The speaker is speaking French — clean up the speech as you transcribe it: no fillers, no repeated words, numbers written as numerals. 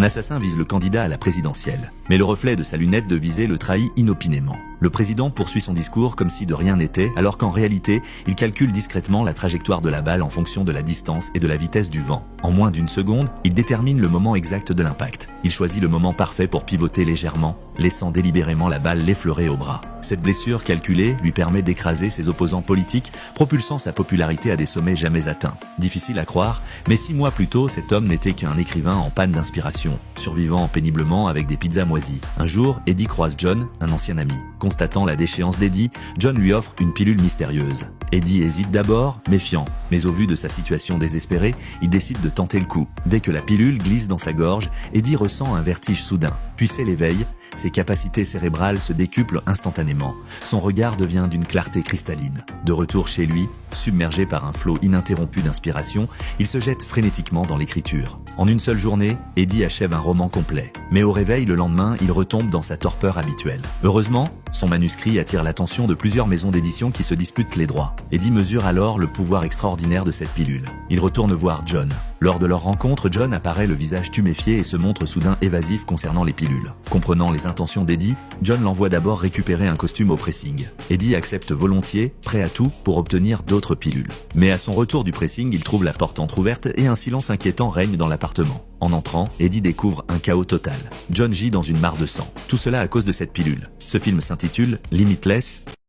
assassin vise le candidat à la présidentielle. Mais le reflet de sa lunette de visée le trahit inopinément. Le président poursuit son discours comme si de rien n'était, alors qu'en réalité, il calcule discrètement la trajectoire de la balle en fonction de la distance et de la vitesse du vent. En moins d'une seconde, il détermine le moment exact de l'impact. Il choisit le moment parfait pour pivoter légèrement, laissant délibérément la balle l'effleurer au bras. Cette blessure calculée lui permet d'écraser ses opposants politiques, propulsant sa popularité à des sommets jamais atteints. Difficile à croire, mais 6 mois plus tôt, cet homme n'était qu'un écrivain en panne d'inspiration, survivant péniblement avec des pizzas moisies. Un jour, Eddie croise John, un ancien ami. Constatant la déchéance d'Eddie, John lui offre une pilule mystérieuse. Eddie hésite d'abord, méfiant, mais au vu de sa situation désespérée, il décide de tenter le coup. Dès que la pilule glisse dans sa gorge, Eddie ressent un vertige soudain. Puis c'est l'éveil, ses capacités cérébrales se décuplent instantanément. Son regard devient d'une clarté cristalline. De retour chez lui, submergé par un flot ininterrompu d'inspiration, il se jette frénétiquement dans l'écriture. En une seule journée, Eddie achève un roman complet. Mais au réveil le lendemain, il retombe dans sa torpeur habituelle. Heureusement, son manuscrit attire l'attention de plusieurs maisons d'édition qui se disputent les droits. Eddie mesure alors le pouvoir extraordinaire de cette pilule. Il retourne voir John. Lors de leur rencontre, John apparaît le visage tuméfié et se montre soudain évasif concernant les pilules. Comprenant les intentions d'Eddie, John l'envoie d'abord récupérer un costume au pressing. Eddie accepte volontiers, prêt à tout pour obtenir d'autres pilules. Mais à son retour du pressing, il trouve la porte entrouverte et un silence inquiétant règne dans l'appartement. En entrant, Eddie découvre un chaos total. John gît dans une mare de sang. Tout cela à cause de cette pilule. Ce film s'intitule Limitless